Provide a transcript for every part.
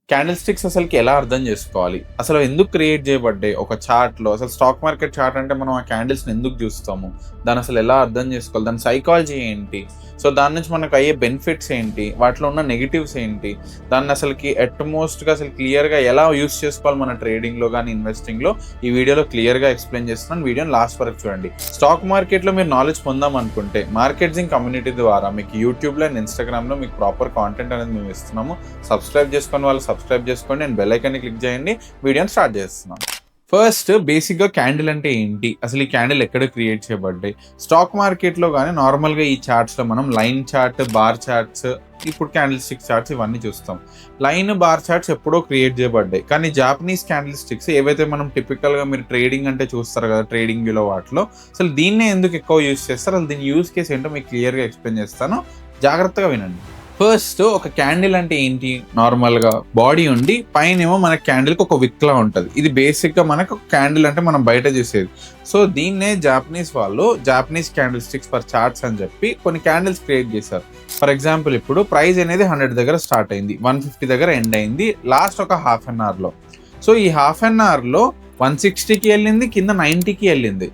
Candle sticks అసలుకి ఎలా అర్థం చేసుకోవాలి? అసలు ఎందుకు క్రియేట్ చేయబడ్డాయి? ఒక చార్ట్‌లో అసలు స్టాక్ మార్కెట్ చార్ట్ అంటే మనం ఆ క్యాండిల్స్‌ని ఎందుకు చూస్తాము? దాన్ని అసలు ఎలా అర్థం చేసుకోవాలి? దాని సైకాలజీ ఏంటి? సో, దాని నుంచి మనకు అయ్యే బెనిఫిట్స్ ఏంటి? వాటిలో ఉన్న నెగెటివ్స్ ఏంటి? దాన్ని అసలుకి అట్‌మోస్ట్‌గా అసలు క్లియర్‌గా ఎలా యూజ్ చేసుకోవాలి మన ట్రేడింగ్‌లో గాని, ఇన్వెస్టింగ్‌లో ఈ వీడియోలో క్లియర్‌గా ఎక్స్‌ప్లెయిన్ చేస్తున్నాను. వీడియోని లాస్ట్ వరకు చూడండి. స్టాక్ మార్కెట్‌లో మీరు నాలెడ్జ్ పొందామనుకుంటే మార్కెట్జింగ్ కమ్యూనిటీ ద్వారా మీకు యూట్యూబ్‌లో అండ్ ఇన్‌స్టాగ్రామ్‌లో మీకు ప్రాపర్ కాంటెంట్ అనేది మేము ఇస్తున్నాము. సబ్స్క్రైబ్ చేసుకొని వాళ్ళు సబ్స్క్రైబ్ చేసుకోండి అండ్ బెల్ ఐకాన్ని క్లిక్ చేయండి. వీడియోని స్టార్ట్ చేస్తున్నాం. ఫస్ట్ బేసిక్‌గా క్యాండిల్ అంటే ఏంటి? అసలు ఈ క్యాండిల్ ఎక్కడ క్రియేట్ చేయబడ్డాయి? స్టాక్ మార్కెట్‌లో గాని నార్మల్‌గా ఈ చార్ట్స్‌లో మనం లైన్ చార్ట్, బార్ చార్ట్స్, ఇప్పుడు క్యాండిల్ స్టిక్ చార్ట్స్ ఇవన్నీ చూస్తాం. లైన్, బార్ చార్ట్స్ ఎప్పుడో క్రియేట్ చేయబడ్డాయి. కానీ జాపనీస్ క్యాండిల్ స్టిక్స్ ఏవైతే మనం టిపికల్‌గా మీరు ట్రేడింగ్ అంటే చూస్తారు కదా! ట్రేడింగ్ వ్యూలో వాటిలో అసలు దీన్నే ఎందుకు ఎక్కువ యూజ్ చేస్తారు? అసలు దీని యూజ్ కేస్ ఏంటో మీకు క్లియర్‌గా ఎక్స్‌ప్లెయిన్ చేస్తాను. జాగ్రత్తగా వినండి. ఫస్ట్ ఒక క్యాండిల్ అంటే ఏంటి? నార్మల్‌గా బాడీ ఉండి పైనేమో మన క్యాండిల్‌కి ఒక విక్‌లా ఉంటది. ఇది బేసిక్‌గా మనకు క్యాండిల్ అంటే మనం బయట చూసేది. సో, దీన్నే జాపనీస్ వాళ్ళు Japanese candle sticks for charts అని చెప్పి కొన్ని క్యాండిల్స్ క్రియేట్ చేశారు. ఫర్ ఎగ్జాంపుల్ ఇప్పుడు ప్రైస్ అనేది 100 దగ్గర స్టార్ట్ అయింది. 150 దగ్గర ఎండ్ అయింది. లాస్ట్ ఒక హాఫ్ అన్ అవర్‌లో. సో, ఈ హాఫ్ అన్ అవర్‌లో 160కి ఎళ్ళింది. కింద 90కి ఎళ్ళింది.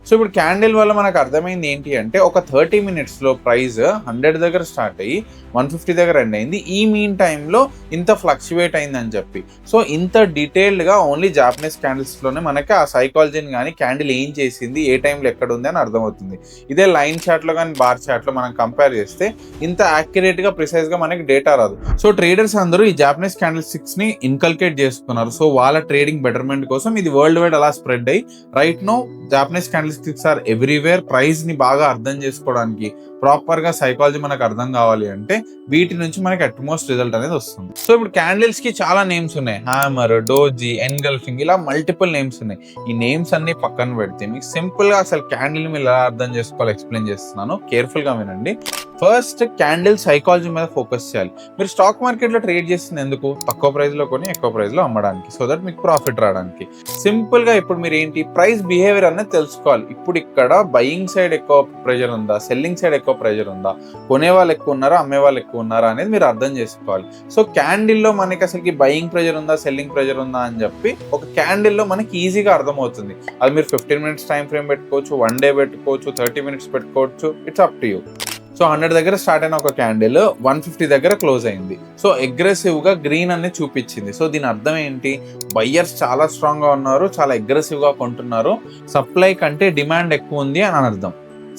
సో, ఇప్పుడు క్యాండిల్ వల్ల మనకు అర్థమైంది ఏంటి అంటే ఒక 30 మినిట్స్‌లో ప్రైస్ 100 దగ్గర స్టార్ట్ అయ్యి 150 దగ్గర ఎండ్ అయింది. ఈ మీన్ టైమ్‌లో ఇంత ఫ్లక్చువేట్ అయిందని చెప్పి. సో, ఇంత డీటెయిల్డ్‌గా ఓన్లీ జాపనీస్ క్యాండిల్స్‌లోనే మనకి ఆ సైకాలజీని గాని క్యాండిల్ ఏం చేసింది, ఏ టైంలో ఎక్కడ ఉంది అని అర్థమవుతుంది. ఇదే లైన్ చార్ట్‌లో గాని, బార్ చార్ట్‌లో మనం కంపేర్ చేస్తే ఇంత యాక్యురేట్‌గా, ప్రిసైజ్‌గా మనకి డేటా రాదు. సో, ట్రేడర్స్ అందరూ ఈ జాపనీస్ క్యాండిల్ స్టిక్స్‌ని ఇన్కల్కేట్ చేసుకున్నారు. సో, వాళ్ళ ట్రేడింగ్ బెటర్‌మెంట్ కోసం ఇది వరల్డ్ వైడ్ అలా స్ప్రెడ్ అయ్యి right now Japanese candle sticks are everywhere. Price ని బాగా అర్థం చేసుకోవడానికి ప్రాపర్ గా సైకాలజీ మనకు అర్థం కావాలి అంటే వీటి నుంచి మనకి అట్మోస్ట్ రిజల్ట్ అనేది వస్తుంది. సో, ఇప్పుడు క్యాండిల్స్ కి చాలా నేమ్స్ ఉన్నాయి. హ్యామర్, డోజీ, ఎన్గల్ఫింగ్, ఇలా మల్టిపుల్ నేమ్స్ ఉన్నాయి. ఈ నేమ్స్ అన్ని పక్కన పెడితే మీకు సింపుల్ గా అసలు క్యాండిల్ మీద ఎలా అర్థం చేసుకోవాలి ఎక్స్ప్లెయిన్ చేస్తున్నాను. కేర్ఫుల్ గా వినండి. ఫస్ట్ క్యాండిల్ సైకాలజీ మీద ఫోకస్ చేయాలి. మీరు స్టాక్ మార్కెట్ లో ట్రేడ్ చేస్తుంది ఎందుకు? తక్కువ ప్రైస్ లో కొని ఎక్కువ ప్రైస్ లో అమ్మడానికి, సో దట్ మీకు ప్రాఫిట్ రావడానికి. సింపుల్ గా ఇప్పుడు మీరు ఏంటి ప్రైస్ బిహేవియర్ అనేది తెలుసుకోవాలి. ఇప్పుడు ఇక్కడ బయింగ్ సైడ్ ఎక్కువ ప్రెజర్ ఉందా, సెల్లింగ్ సైడ్ ఎక్కువ ప్రెజర్ ఉందా, కొనే వాళ్ళు ఎక్కువ ఉన్నారా, అమ్మే వాళ్ళు ఎక్కువ ఉన్నారా అనేది మీరు అర్థం చేసుకోవాలి. సో, క్యాండిల్లో మనకి అసలు బయింగ్ ప్రెజర్ ఉందా, సెల్లింగ్ ప్రెజర్ ఉందా అని చెప్పి ఒక క్యాండిల్లో మనకి ఈజీగా అర్థమవుతుంది. అది మీరు 15 మినిట్స్ టైం ఫ్రేమ్ పెట్టుకోవచ్చు, 1 డే పెట్టుకోవచ్చు, 30 మినిట్స్ పెట్టుకోవచ్చు. It's up to you. So, 100 దగ్గర స్టార్ట్ అయిన ఒక క్యాండిల్ 150 దగ్గర క్లోజ్ అయింది. సో, అగ్రెసివ్ గా గ్రీన్ అనేది చూపించింది. సో, దీని అర్థం ఏంటి? బయ్యర్స్ చాలా స్ట్రాంగ్ గా ఉన్నారు, చాలా అగ్రెసివ్ గా కొంటున్నారు, సప్లై కంటే డిమాండ్ ఎక్కువ ఉంది అని అర్థం.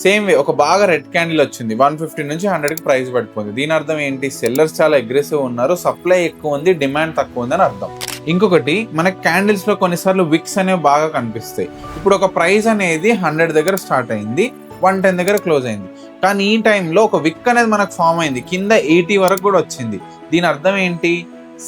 సేమ్ వే ఒక బాగా రెడ్ క్యాండిల్ వచ్చింది, 150 నుంచి 100కి ప్రైస్ పడిపోయింది. దీని అర్థం ఏంటి? సెల్లర్స్ చాలా అగ్రెసివ్ ఉన్నారు, సప్లై ఎక్కువ ఉంది, డిమాండ్ తక్కువ ఉంది అని అర్థం. ఇంకొకటి మనకి క్యాండిల్స్ లో కొన్నిసార్లు విక్స్ అనేవి బాగా కనిపిస్తాయి. ఇప్పుడు ఒక ప్రైస్ అనేది 100 దగ్గర స్టార్ట్ అయింది, 110 దగ్గర క్లోజ్ అయింది. కానీ ఈ టైంలో ఒక విక్ అనేది మనకు ఫామ్ అయింది, కింద 80 వరకు కూడా వచ్చింది. దీని అర్థం ఏంటి?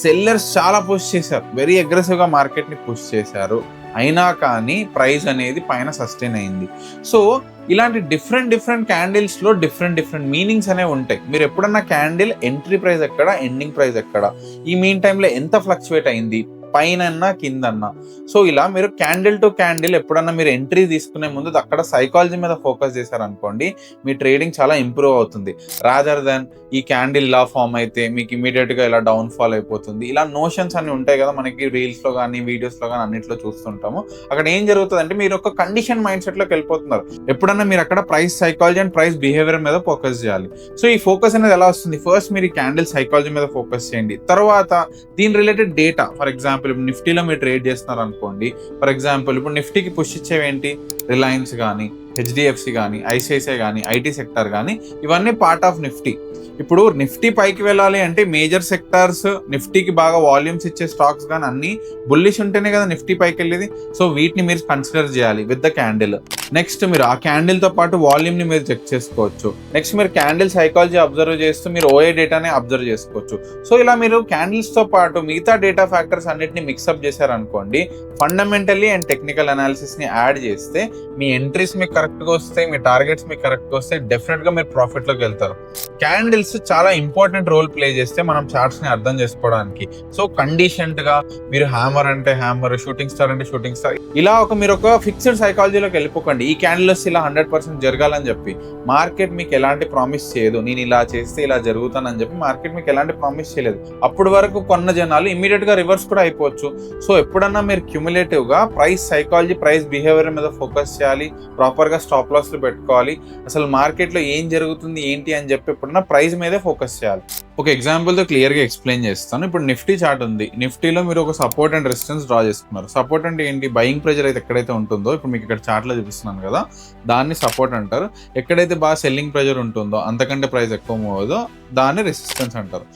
సెల్లర్స్ చాలా పుష్ చేశారు, వెరీ అగ్రెసివ్ గా మార్కెట్ ని పుష్ చేశారు, అయినా కానీ ప్రైస్ అనేది పైన సస్టైన్ అయింది. సో, ఇలాంటి డిఫరెంట్ క్యాండిల్స్ లో డిఫరెంట్ మీనింగ్స్ అనేవి ఉంటాయి. మీరు ఎప్పుడన్నా క్యాండిల్ ఎంట్రీ ప్రైస్ ఎక్కడ, ఎండింగ్ ప్రైస్ ఎక్కడ, ఈ మీన్ టైంలో ఎంత ఫ్లక్చువేట్ అయింది, పైన కిందన్నా. సో, ఇలా మీరు క్యాండిల్ టు క్యాండిల్ ఎప్పుడన్నా మీరు ఎంట్రీ తీసుకునే ముందు అక్కడ సైకాలజీ మీద ఫోకస్ చేశారనుకోండి, మీ ట్రేడింగ్ చాలా ఇంప్రూవ్ అవుతుంది. రాదర్ దాన్ ఈ క్యాండిల్ ఇలా ఫామ్ అయితే మీకు ఇమీడియట్ గా ఇలా డౌన్ ఫాల్ అయిపోతుంది. ఇలా నోషన్స్ అన్ని ఉంటాయి కదా మనకి రీల్స్ లో కానీ, వీడియోస్ లో కానీ అన్నిట్లో చూస్తుంటాము. అక్కడ ఏం జరుగుతుంది అంటే మీరు ఒక కండిషన్ మైండ్ సెట్ లోకి వెళ్ళిపోతున్నారు. ఎప్పుడన్నా మీరు అక్కడ price psychology and price behaviour మీద ఫోకస్ చేయాలి. సో, ఈ ఫోకస్ అనేది ఎలా వస్తుంది? ఫస్ట్ మీరు ఈ క్యాండిల్ సైకాలజీ మీద ఫోకస్ చేయండి. తర్వాత దీని రిలేటెడ్ డేటా, ఫర్ ఎగ్జాంపుల్ నిఫ్టీలో మీరు ట్రేడ్ చేస్తున్నారు అనుకోండి. ఫర్ ఎగ్జాంపుల్ ఇప్పుడు నిఫ్టీకి పుష్ ఇచ్చేవేంటి? రిలయన్స్ కానీ, హెచ్డిఎఫ్సి కానీ, ఐసిఐసిఐ కానీ, ఐటీ సెక్టర్ కానీ, ఇవన్నీ పార్ట్ ఆఫ్ నిఫ్టీ. ఇప్పుడు నిఫ్టీ పైకి వెళ్ళాలి అంటే మేజర్ సెక్టార్స్, నిఫ్టీకి బాగా వాల్యూమ్స్ ఇచ్చే స్టాక్స్ కానీ అన్ని బుల్లిష్ ఉంటేనే కదా నిఫ్టీ పైకి వెళ్ళేది. సో, వీటిని మీరు కన్సిడర్ చేయాలి విత్ ద క్యాండిల్. నెక్స్ట్ మీరు ఆ క్యాండిల్ తో పాటు వాల్యూమ్ ని మీరు చెక్ చేసుకోవచ్చు. నెక్స్ట్ మీరు క్యాండిల్ సైకాలజీ అబ్జర్వ్ చేస్తూ మీరు ఓఏ డేటాని అబ్జర్వ్ చేసుకోవచ్చు. సో, ఇలా మీరు క్యాండిల్స్ తో పాటు మిగతా డేటా ఫ్యాక్టర్స్ అన్నిటిని మిక్సప్ చేశారనుకోండి, ఫండమెంటల్లీ అండ్ టెక్నికల్ అనాలిసిస్ ని యాడ్ చేస్తే మీ ఎంట్రీస్ మీకు కరెక్ట్ గా వస్తే, మీ టార్గెట్స్ మీకు కరెక్ట్ గా వస్తే డెఫినెట్ గా మీరు ప్రాఫిట్ లోకి వెళ్తారు. క్యాండిల్స్ చాలా ఇంపార్టెంట్ రోల్ ప్లే చేస్తే మనం చార్ట్స్ ని అర్థం చేసుకోవడానికి. సో కండిషన్డ్ గా మీరు హ్యామర్ అంటే హ్యామర్, షూటింగ్ స్టార్ అంటే షూటింగ్ స్టార్, ఇలా మీరు ఒక ఫిక్స్డ్ సైకాలజీలోకి వెళ్ళిపోకండి. ఈ క్యాండిల్స్ ఇలా 100% జరగాలని చెప్పి మార్కెట్ మీకు ఎలాంటి ప్రామిస్ చేయదు. నేను ఇలా చేస్తే ఇలా జరుగుతానని చెప్పి మార్కెట్ మీకు ఎలాంటి ప్రామిస్ చేయలేదు. అప్పటి వరకు కొన్న జనాలు ఇమీడియట్ గా రివర్స్ కూడా అయిపోవచ్చు. సో ఎప్పుడన్నా మీరు క్యూములేటివ్ గా ప్రైస్ సైకాలజీ, ప్రైస్ బిహేవియర్ మీద ఫోకస్ చేయాలి. ప్రాపర్ గా స్టాప్ లాస్లు పెట్టుకోవాలి. అసలు మార్కెట్ లో ఏం జరుగుతుంది ఏంటి అని చెప్పి ఎప్పుడన్నా ప్రైస్ మీదే ఫోకస్ చేయాలి. ఒక ఎగ్జాంపుల్ తో క్లియర్ గా ఎక్స్ప్లెయిన్ చేస్తాను. ఇప్పుడు నిఫ్టీ చార్ట్ ఉంది. నిఫ్టీలో మీరు ఒక సపోర్ట్ అండ్ రెసిస్టెన్స్ డ్రా చేసుకున్నారు. సపోర్ట్ అంటే ఏంటి? బయింగ్ ప్రెజర్ అయితే ఎక్కడైతే ఉంటుందో, ఇప్పుడు మీకు ఇక్కడ చార్ట్ లో చూపిస్తున్నాను కదా, దాన్ని సపోర్ట్ అంటారు. ఎక్కడైతే బాగా సెల్లింగ్ ప్రెజర్ ఉంటుందో, అంతకంటే ప్రైస్ ఎక్కువ మూవ్ అవుదో, దాన్ని రెసిస్టెన్స్ అంటారు.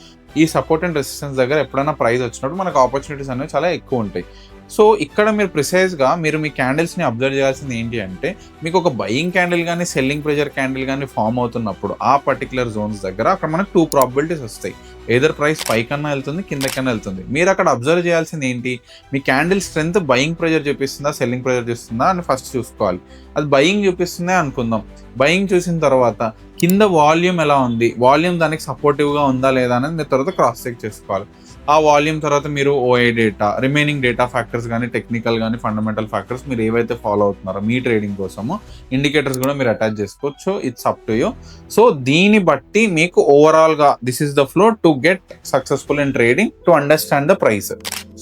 ఈ సపోర్ట్ అండ్ రెసిస్టెన్స్ దగ్గర ఎప్పుడైనా ప్రైస్ వచ్చినప్పుడు మనకు ఆపర్చునిటీస్ అనేవి చాలా ఎక్కువ ఉంటాయి. సో ఇక్కడ మీరు ప్రిసైజ్గా మీ క్యాండిల్స్ని అబ్జర్వ్ చేయాల్సింది ఏంటి అంటే, మీకు ఒక బయింగ్ క్యాండిల్ కానీ సెల్లింగ్ ప్రెజర్ క్యాండిల్ కానీ ఫామ్ అవుతున్నప్పుడు ఆ పర్టికులర్ జోన్స్ దగ్గర అక్కడ మనకు 2 ప్రాబిలిటీస్ వస్తాయి. ఏదర్ ప్రైస్ పైకన్నా వెళ్తుంది, కిందకన్నా వెళ్తుంది. మీరు అక్కడ అబ్జర్వ్ చేయాల్సింది ఏంటి? మీ క్యాండిల్ స్ట్రెంత్ బయింగ్ ప్రెజర్ చూపిస్తుందా, సెల్లింగ్ ప్రెజర్ చూస్తుందా అని ఫస్ట్ చూసుకోవాలి. అది బయింగ్ చూపిస్తుందే అనుకుందాం. బయింగ్ చూసిన తర్వాత కింద వాల్యూమ్ ఎలా ఉంది, వాల్యూమ్ దానికి సపోర్టివ్గా ఉందా లేదా అనేది మీరు తర్వాత క్రాస్ చెక్ చేసుకోవాలి. ఆ వాల్యూమ్ తర్వాత మీరు ఓఐ డేటా, రిమైనింగ్ డేటా ఫ్యాక్టర్స్ కానీ, టెక్నికల్ కానీ, ఫండమెంటల్ ఫ్యాక్టర్స్ మీరు ఏవైతే ఫాలో అవుతున్నారో మీ ట్రేడింగ్ కోసము ఇండికేటర్స్ కూడా మీరు అటాచ్ చేసుకోవచ్చు. It's up to you. So దీన్ని బట్టి మీకు ఓవరాల్గా this is the flow to get successful in trading, to understand the price.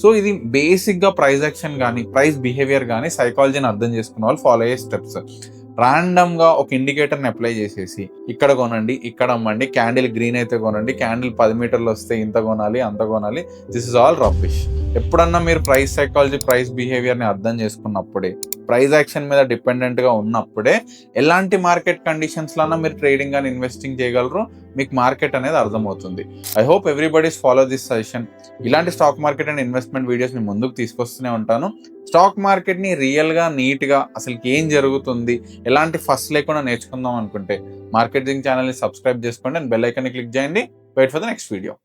So ఇది బేసిక్గా ప్రైస్ యాక్షన్ కానీ, ప్రైస్ బిహేవియర్ కానీ, సైకాలజీని అర్థం చేసుకున్న వాళ్ళు ఫాలో అయ్యే స్టెప్స్. ర్యాండమ్గా ఒక ఇండికేటర్ని అప్లై చేసేసి ఇక్కడ కొనండి, ఇక్కడ అమ్మండి, క్యాండిల్ గ్రీన్ అయితే కొనండి, క్యాండిల్ 10 మీటర్లు వస్తే ఇంత కొనాలి, అంత కొనాలి, దిస్ ఇస్ ఆల్ రబ్బిష్. ఎప్పుడన్నా మీరు ప్రైస్ సైకాలజీ, ప్రైస్ బిహేవియర్ని అర్థం చేసుకున్నప్పుడే, ప్రైస్ యాక్షన్ మీద డిపెండెంట్గా ఉన్నప్పుడే ఎలాంటి మార్కెట్ కండిషన్స్లోనా మీరు ట్రేడింగ్ కానీ ఇన్వెస్టింగ్ చేయగలరు, మీకు మార్కెట్ అనేది అర్థమవుతుంది. I hope everybody's follow this suggestion. ఇలాంటి stock market and investment videos నేను ముందుకు తీసుకొస్తూనే ఉంటాను. స్టాక్ మార్కెట్ని రియల్గా, నీట్గా అసలు ఏం జరుగుతుంది, ఎలాంటి ఫస్ట్ లేకుండా నేర్చుకుందాం అనుకుంటే మార్కెటింగ్ ఛానల్ని సబ్స్క్రైబ్ చేసుకోండి అండ్ బెల్ ఐకాన్ని క్లిక్ చేయండి. Wait for the next video.